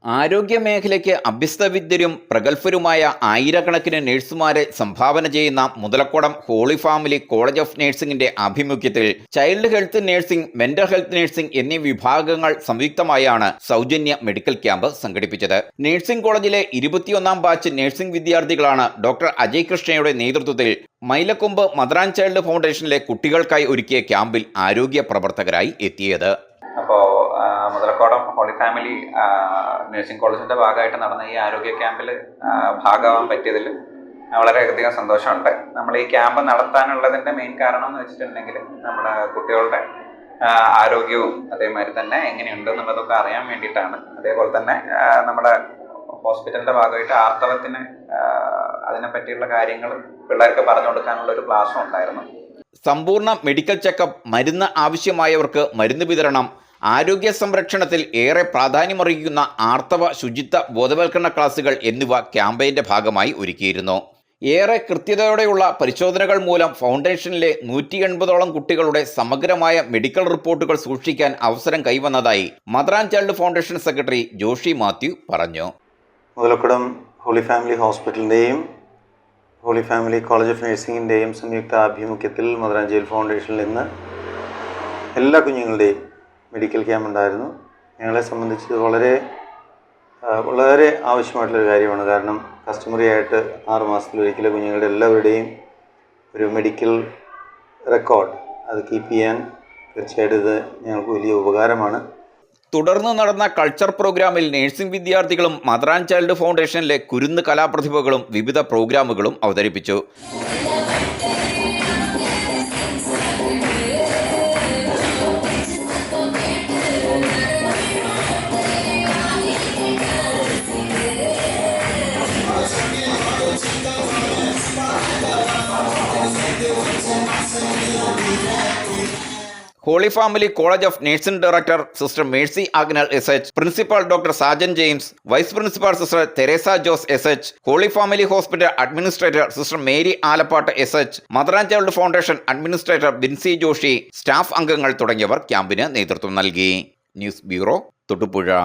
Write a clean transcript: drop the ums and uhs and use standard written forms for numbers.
ആരോഗ്യ മേഖലയ്ക്ക് അഭ്യസ്തവിദ്യരും പ്രഗത്ഭരുമായ ആയിരക്കണക്കിന് നഴ്സുമാരെ സംഭാവന ചെയ്യുന്ന Muthalakodam holy family college of നഴ്സിംഗിന്റെ ആഭിമുഖ്യത്തിൽ child health nursing, mental health nursing എന്നീ വിഭാഗങ്ങൾ സംയുക്തമായാണ് സൗജന്യ മെഡിക്കൽ ക്യാമ്പ് സംഘടിപ്പിച്ചത്. നഴ്സിംഗ് കോളേജിലെ 21ാം ബാച്ച് നഴ്സിംഗ് വിദ്യാർത്ഥികളാണ് ഡോക്ടർ അജയ് കൃഷ്ണയുടെ നേതൃത്വത്തിൽ മൈലക്കൊമ്പ് മദർ ആൻഡ് ചൈൽഡ് ഫൗണ്ടേഷനിലെ കുട്ടികൾക്കായി ഒരുക്കിയ ക്യാമ്പിൽ ആരോഗ്യ പ്രവർത്തകരായി എത്തിയത്. അപ്പോൾ മുതലക്കോടം ഹോളി ഫാമിലി നഴ്സിംഗ് കോളേജിൻ്റെ ഭാഗമായിട്ട് നടന്ന ഈ ആരോഗ്യ ക്യാമ്പിൽ ഭാഗമാകാൻ പറ്റിയതിൽ വളരെയധികം സന്തോഷമുണ്ട്. നമ്മൾ ഈ ക്യാമ്പ് നടത്താനുള്ളതിൻ്റെ മെയിൻ കാരണം എന്ന് വെച്ചിട്ടുണ്ടെങ്കിൽ നമ്മുടെ കുട്ടികളുടെ ആരോഗ്യവും അതേമാതിരി തന്നെ എങ്ങനെയുണ്ട് എന്നുള്ളതൊക്കെ അറിയാൻ വേണ്ടിയിട്ടാണ്. അതേപോലെ തന്നെ നമ്മുടെ ഹോസ്പിറ്റലിൻ്റെ ഭാഗമായിട്ട് ആർത്തവത്തിന് അതിനെപ്പറ്റിയുള്ള കാര്യങ്ങൾ പിള്ളേർക്ക് പറഞ്ഞു കൊടുക്കാനുള്ള ഒരു ക്ലാസ്സും ഉണ്ടായിരുന്നു. സമ്പൂർണ്ണ മെഡിക്കൽ ചെക്കപ്പ്, മരുന്ന് ആവശ്യമായവർക്ക് മരുന്ന് വിതരണം, ആരോഗ്യ സംരക്ഷണത്തിൽ ഏറെ പ്രാധാന്യമർഹിക്കുന്ന ആർത്തവ ശുചിത്വ ബോധവൽക്കരണ ക്ലാസുകൾ എന്നിവ ക്യാമ്പയിൻ്റെ ഭാഗമായി ഒരുക്കിയിരുന്നു. ഏറെ കൃത്യതയോടെയുള്ള പരിശോധനകൾ മൂലം ഫൗണ്ടേഷനിലെ 180ഓളം കുട്ടികളുടെ സമഗ്രമായ മെഡിക്കൽ റിപ്പോർട്ടുകൾ സൂക്ഷിക്കാൻ അവസരം കൈവന്നതായി mother and child foundation secretary Joshi Mathew പറഞ്ഞു. മുതലക്കുടം ഹോളി ഫാമിലി ഹോസ്പിറ്റലിൻ്റെയും ഹോളി ഫാമിലി കോളേജ് ഓഫ് നഴ്സിംഗിൻ്റെയും സംയുക്ത ആഭിമുഖ്യത്തിൽ മദർ ആൻഡ് ചൈൽഡ് ഫൗണ്ടേഷനിൽ നിന്ന് എല്ലാ കുഞ്ഞുങ്ങളുടെയും മെഡിക്കൽ ക്യാമ്പ് ഉണ്ടായിരുന്നു. ഞങ്ങളെ സംബന്ധിച്ച് വളരെ ആവശ്യമായിട്ടുള്ളൊരു കാര്യമാണ്. കാരണം കസ്റ്റമറി ആയിട്ട് 6 മാസത്തിലൊരിക്കൽ കുഞ്ഞുങ്ങളുടെ എല്ലാവരുടെയും ഒരു മെഡിക്കൽ റെക്കോർഡ് അത് കീപ്പ് ചെയ്യാൻ തീർച്ചയായിട്ടും ഇത് ഞങ്ങൾക്ക് വലിയ ഉപകാരമാണ്. തുടർന്ന് നടന്ന കൾച്ചർ പ്രോഗ്രാമിൽ നഴ്സിംഗ് വിദ്യാർത്ഥികളും മദർ ആൻഡ് ചൈൽഡ് ഫൗണ്ടേഷനിലെ കുരുന്ന് കലാപ്രതിഭകളും വിവിധ പ്രോഗ്രാമുകളും അവതരിപ്പിച്ചു. Holy family college of nursing director sister Mercy Agnel SH, principal doctor Sajan James, vice principal sister Teresa Jose SH, holy family hospital administrator sister Mary Alappat SH, mother and child foundation administrator Binsy Joshy, staff അംഗങ്ങൾ തുടങ്ങിയവർ ക്യാമ്പിന് നേതൃത്വം നൽകി. News bureau, Thodupuzha.